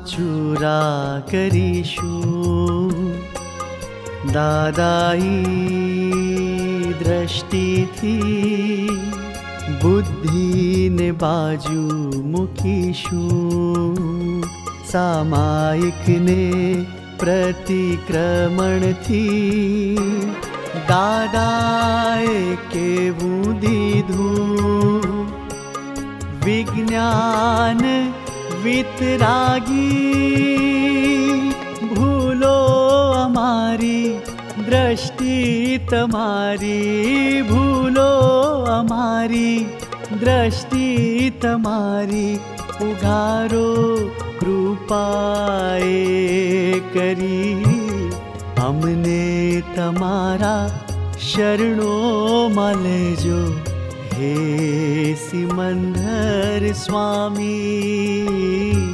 ચૂરા કરીશું દાદાઈ દ્રષ્ટિથી બુદ્ધિને બાજુ મૂકીશું સામાયિકને પ્રતિક્રમણથી દાદાએ કેવું દીધું વિજ્ઞાન વિતરાગી ભૂલો અમારી દ્રષ્ટિ તમારી ભૂલો અમારી દ્રષ્ટિ તમારી ઉઘારો કૃપાએ કરી અમને તમારા શરણોમાં લેજો હે સિમંદર સ્વામી।